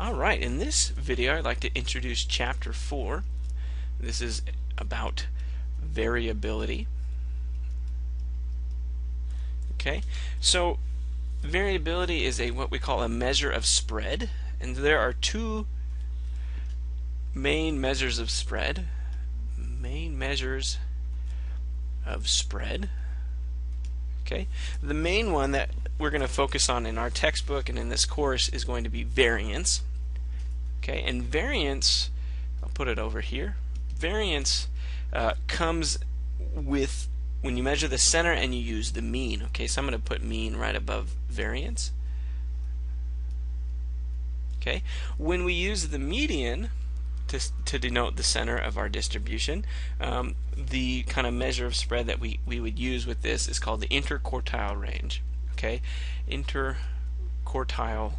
Alright, in this video I'd like to introduce chapter 4. This is about variability. Okay, so variability is what we call a measure of spread, and there are two main measures of spread. Okay, the main one that we're going to focus on in our textbook and in this course is going to be variance. Okay, and variance, I'll put it over here. Variance comes with when you measure the center and you use the mean. Okay, so I'm going to put mean right above variance. Okay, when we use the median to denote the center of our distribution, the kind of measure of spread that we would use with this is called the interquartile range. Okay, interquartile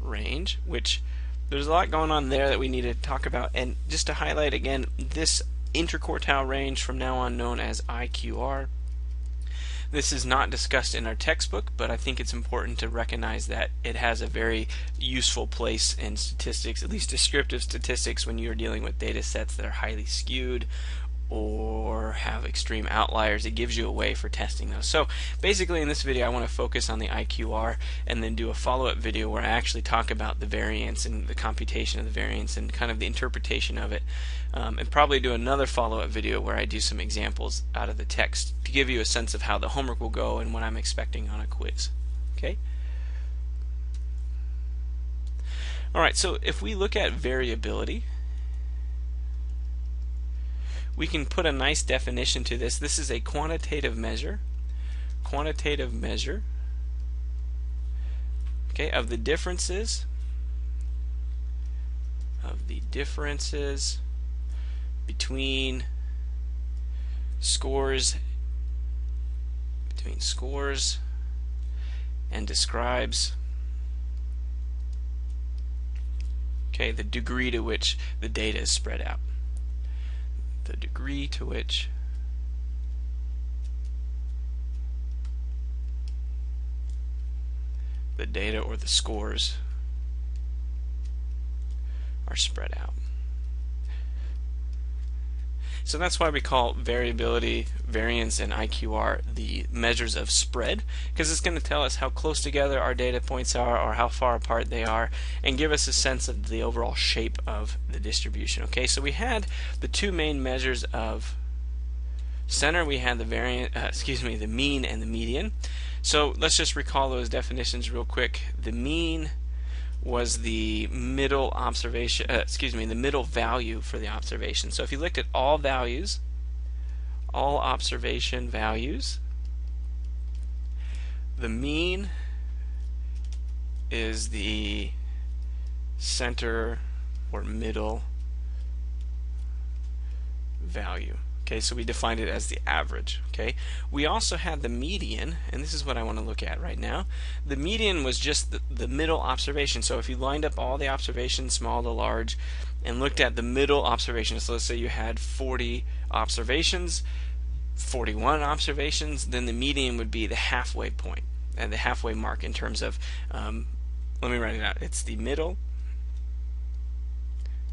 range, which there's a lot going on there that we need to talk about. And just to highlight again, this interquartile range from now on known as IQR. This is not discussed in our textbook, but I think it's important to recognize that it has a very useful place in statistics, at least descriptive statistics, when you're dealing with data sets that are highly skewed or have extreme outliers. It gives you a way for testing those. So basically in this video I want to focus on the IQR and then do a follow-up video where I actually talk about the variance and the computation of the variance and kind of the interpretation of it, and probably do another follow-up video where I do some examples out of the text to give you a sense of how the homework will go and what I'm expecting on a quiz. Okay? Alright, so if we look at variability, we can put a nice definition to this. This is a quantitative measure. Okay, of the differences between scores and describes the degree to which the data is spread out. The degree to which the data or the scores are spread out. So that's why we call variability, variance, and IQR the measures of spread, because it's going to tell us how close together our data points are or how far apart they are and give us a sense of the overall shape of the distribution. Okay, so we had the two main measures of center. We had the the mean and the median. So let's just recall those definitions real quick. The mean was the middle observation, the middle value for the observation. So if you looked at all values, all observation values, the mean is the center or middle value. Okay, so we defined it as the average. Okay, we also had the median, and this is what I want to look at right now. The median was just the middle observation. So if you lined up all the observations, small to large, and looked at the middle observation, so let's say you had 40 observations, 41 observations, then the median would be the halfway point and the halfway mark in terms of, let me write it out. It's the middle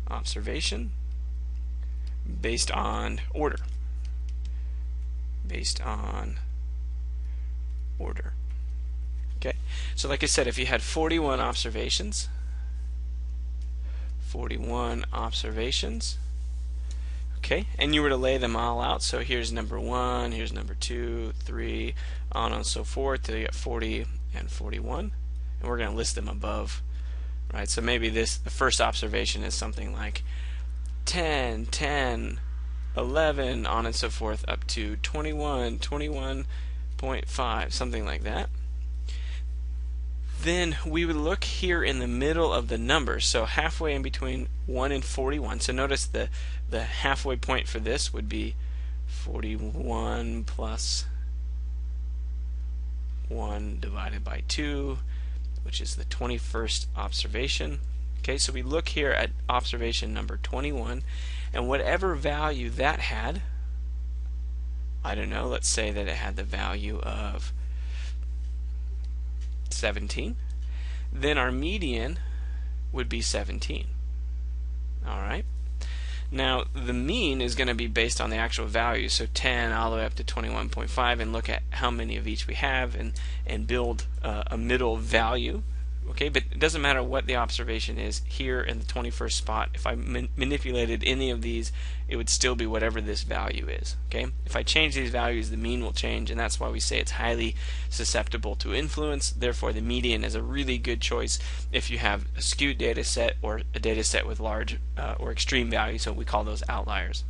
observation based on order. Okay, so like I said, if you had 41 observations, okay, and you were to lay them all out, so here's number 1, here's number 2, 3, on and so forth till you get 40 and 41, and we're going to list them above, right? So maybe the first observation is something like 10, 10, 11, on and so forth, up to 21, 21.5, something like that. Then we would look here in the middle of the numbers, so halfway in between 1 and 41. So notice the halfway point for this would be 41 plus 1 divided by 2, which is the 21st observation. Okay, so we look here at observation number 21, and whatever value that had, I don't know, let's say that it had the value of 17, then our median would be 17. All right. Now the mean is going to be based on the actual value, so 10 all the way up to 21.5, and look at how many of each we have and build a middle value. Okay, but it doesn't matter what the observation is here in the 21st spot. If I manipulated any of these, it would still be whatever this value is. Okay, if I change these values, the mean will change, and that's why we say it's highly susceptible to influence. Therefore, the median is a really good choice if you have a skewed data set or a data set with large or extreme values. So we call those outliers.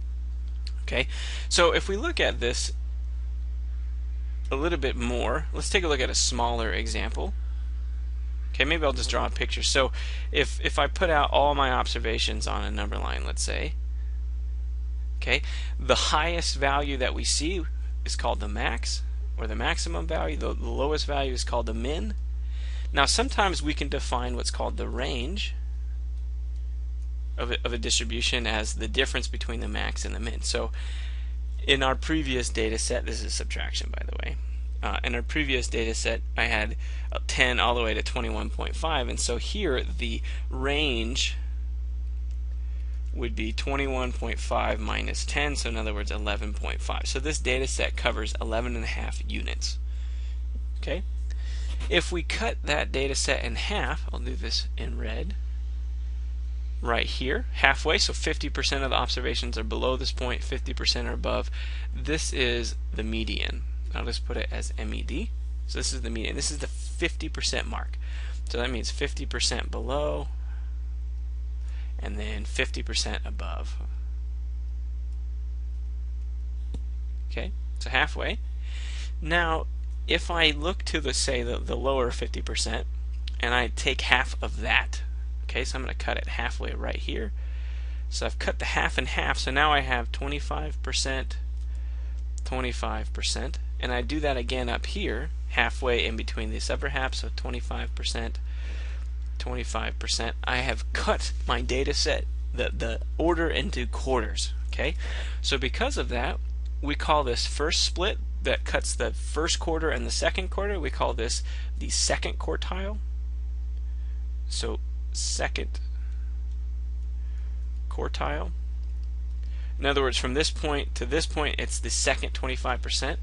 Okay, so if we look at this a little bit more, let's take a look at a smaller example. Okay, maybe I'll just draw a picture. So if I put out all my observations on a number line, let's say, okay, the highest value that we see is called the max, or the maximum value. The lowest value is called the min. Now sometimes we can define what's called the range of a distribution as the difference between the max and the min. So in our previous data set, this is subtraction, by the way. In our previous data set, I had 10 all the way to 21.5, and so here the range would be 21.5 minus 10, so in other words 11.5. So this data set covers 11.5 units. Okay, if we cut that data set in half, I'll do this in red right here, halfway, so 50% of the observations are below this point, 50% are above. This is the median. I'll just put it as MED. So this is the median. This is the 50% mark. So that means 50% below and then 50% above. Okay, so halfway. Now, if I look to the, say, the lower 50% and I take half of that, okay, so I'm going to cut it halfway right here. So I've cut the half in half, so now I have 25%, 25%. And I do that again up here, halfway in between this upper half, so 25%, 25%. I have cut my data set, the order, into quarters. Okay, so because of that, we call this first split that cuts the first quarter and the second quarter, we call this the second quartile. So second quartile. In other words, from this point to this point, it's the second 25%.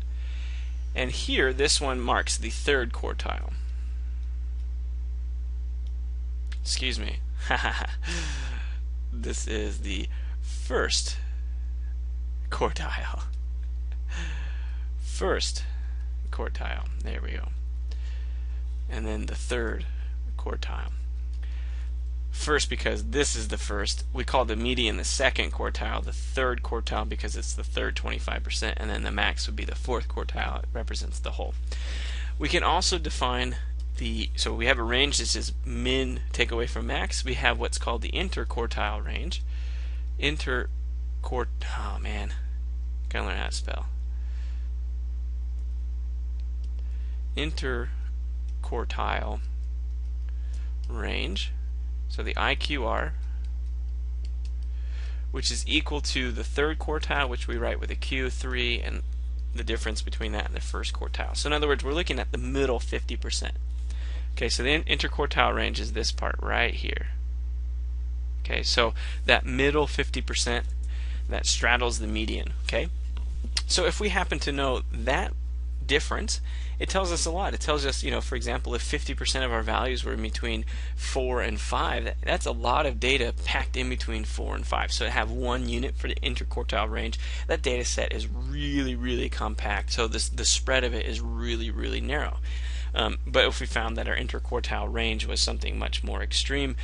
And here, this one marks the third quartile. Excuse me. This is the first quartile. First quartile. There we go. And then the third quartile. First because this is the first. We call the median the second quartile, the third quartile because it's the third 25%, and then the max would be the fourth quartile. It represents the whole. We can also define so we have a range. This is min take away from max. We have what's called the interquartile range. Oh man, gotta learn how to spell. Interquartile range. So the IQR, which is equal to the third quartile, which we write with a Q3, and the difference between that and the first quartile. So in other words, we're looking at the middle 50%. Okay, so the interquartile range is this part right here. Okay, so that middle 50% that straddles the median. Okay, so if we happen to know that difference, it tells us a lot. It tells us, for example, if 50% of our values were in between 4 and 5, that's a lot of data packed in between 4 and 5. So to have 1 unit for the interquartile range, that data set is really, really compact. So the spread of it is really, really narrow. But if we found that our interquartile range was something much more extreme,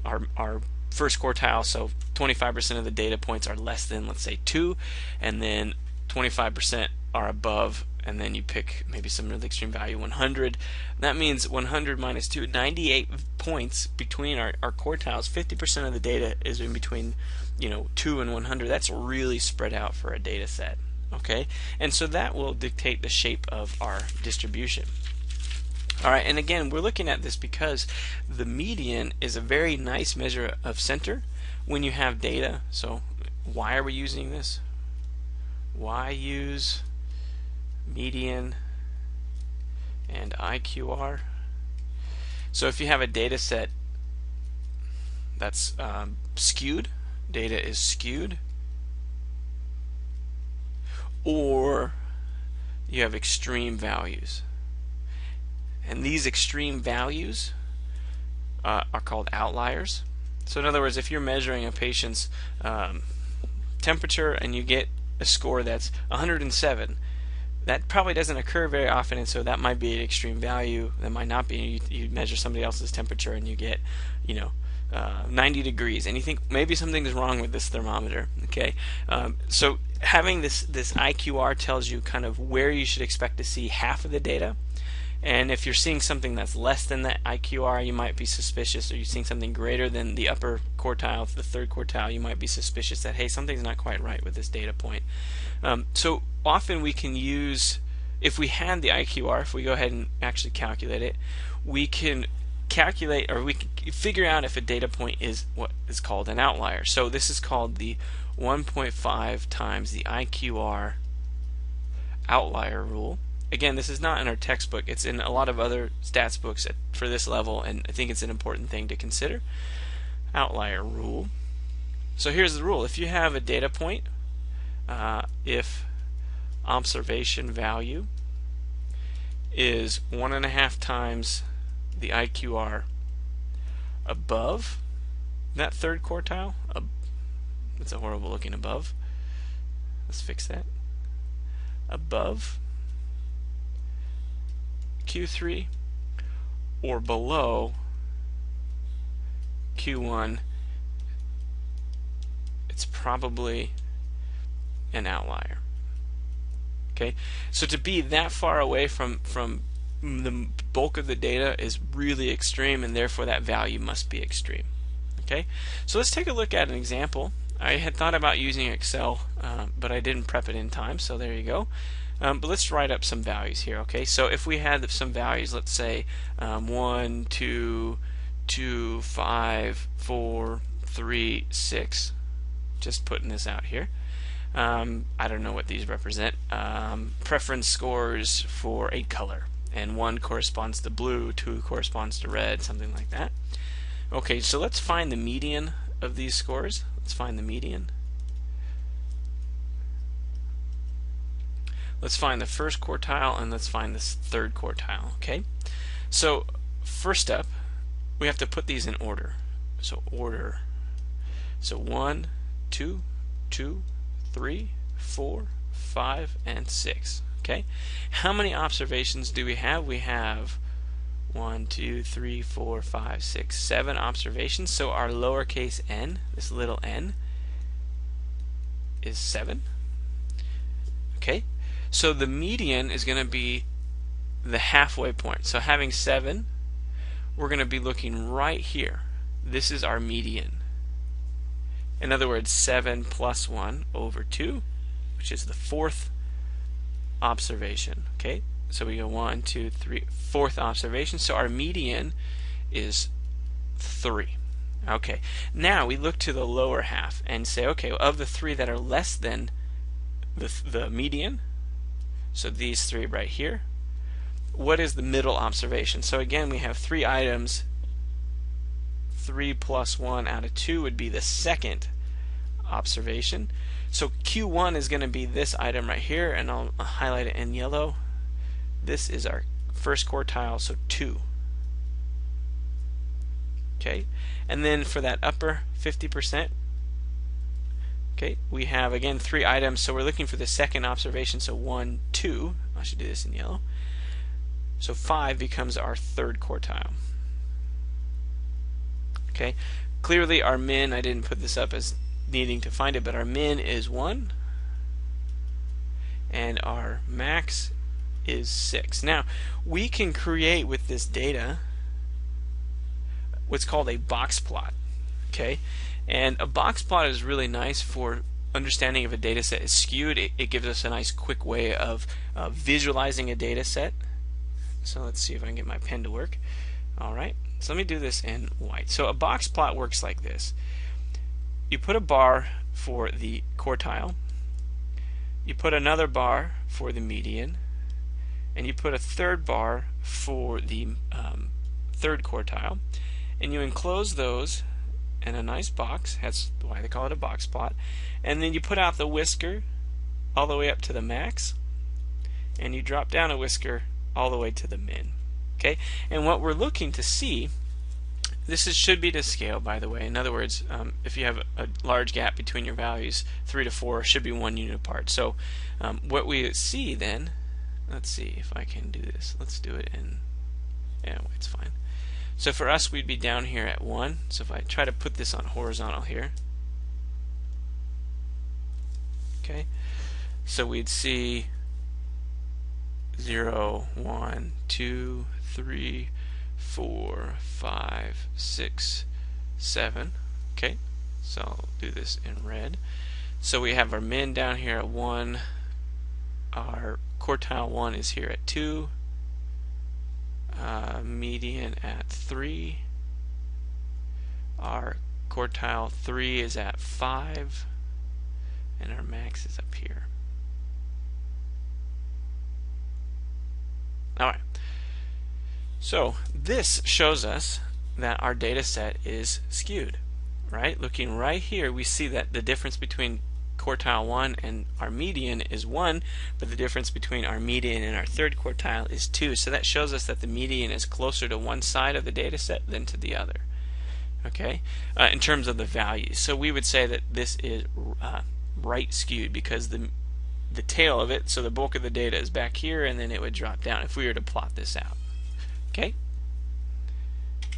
our first quartile, so 25% of the data points are less than, let's say, 2, and then 25% are above, and then you pick maybe some really extreme value, 100. That means 100 minus 2, 98 points between our quartiles. 50% of the data is in between 2 and 100. That's really spread out for a data set. Okay, and so that will dictate the shape of our distribution. Alright, and again, we're looking at this because the median is a very nice measure of center when you have data. So why are we using this? Why use median and IQR? So if you have a data set that's skewed, data is skewed, or you have extreme values. And these extreme values are called outliers. So in other words, if you're measuring a patient's temperature and you get a score that's 107, that probably doesn't occur very often, and so that might be an extreme value. That might not be. You measure somebody else's temperature and you get, 90 degrees, and you think maybe something's wrong with this thermometer. Okay, so having this IQR tells you kind of where you should expect to see half of the data. And if you're seeing something that's less than that IQR, you might be suspicious. Or you're seeing something greater than the upper quartile, the third quartile, you might be suspicious that, hey, something's not quite right with this data point. So often we can use, if we had the IQR, if we go ahead and actually calculate it, we can calculate, or we can figure out if a data point is what is called an outlier. So this is called the 1.5 times the IQR outlier rule. Again, this is not in our textbook. It's in a lot of other stats books for this level, and I think it's an important thing to consider. Outlier rule. So here's the rule. If you have a data point, if observation value is 1.5 times the IQR above that third quartile, that's a horrible looking above. Let's fix that. Above Q3 or below Q1, it's probably an outlier. Okay, so to be that far away from the bulk of the data is really extreme, and therefore that value must be extreme. Okay, so let's take a look at an example. I had thought about using Excel, but I didn't prep it in time, so there you go. But let's write up some values here. Okay, so if we had some values, let's say 1, 2, 2, 5, 4, 3, 6. Just putting this out here. I don't know what these represent. Preference scores for a color, and 1 corresponds to blue, 2 corresponds to red, something like that. Okay, so let's find the median of these scores. Let's find the median. Let's find the first quartile, and let's find this third quartile. Okay, so first up, we have to put these in order. So order. So 1, 2, 2, 3, 4, 5, and 6. Okay, how many observations do we have? We have 1, 2, 3, 4, 5, 6, 7 observations. So our lowercase n, this little n, is 7. Okay, so the median is going to be the halfway point. So having 7, we're going to be looking right here. This is our median. In other words, 7 plus 1 over 2, which is the fourth observation. Okay, so we go 1, 2, 3, fourth observation. So our median is 3. Okay, now we look to the lower half and say, okay, of the 3 that are less than the median, so these 3 right here, what is the middle observation? So again, we have 3 items. 3 plus 1 out of 2 would be the second observation. So Q1 is going to be this item right here, and I'll highlight it in yellow. This is our first quartile, so 2. Okay, and then for that upper 50%, okay, we have again 3 items, so we're looking for the second observation, so 1, 2. I should do this in yellow. So 5 becomes our third quartile. Okay, clearly our min, I didn't put this up as needing to find it, but our min is 1 and our max is 6. Now we can create with this data what's called a box plot. Okay, and a box plot is really nice for understanding if a data set is skewed. It gives us a nice quick way of visualizing a data set. So let's see if I can get my pen to work. Alright, so let me do this in white. So a box plot works like this. You put a bar for the quartile, you put another bar for the median, and you put a third bar for the third quartile, and you enclose those in a nice box. That's why they call it a box plot. And then you put out the whisker all the way up to the max, and you drop down a whisker all the way to the min. Okay, and what we're looking to see, should be to scale, by the way. In other words, if you have a large gap between your values, 3 to 4 should be 1 unit apart. So what we see then, let's see if I can do this. Let's do it in, yeah, it's fine. So for us, we'd be down here at 1. So if I try to put this on horizontal here, okay, so we'd see 0, 1, 2, 3, 4, 5, 6, 7. Okay, so I'll do this in red. So we have our min down here at 1. Our quartile 1 is here at 2. Median at 3. Our quartile 3 is at 5. And our max is up here. Alright. So this shows us that our data set is skewed, right? Looking right here, we see that the difference between quartile 1 and our median is 1, but the difference between our median and our third quartile is 2. So that shows us that the median is closer to one side of the data set than to the other. Okay, in terms of the values. So we would say that this is right skewed because the tail of it, so the bulk of the data is back here, and then it would drop down if we were to plot this out. Okay.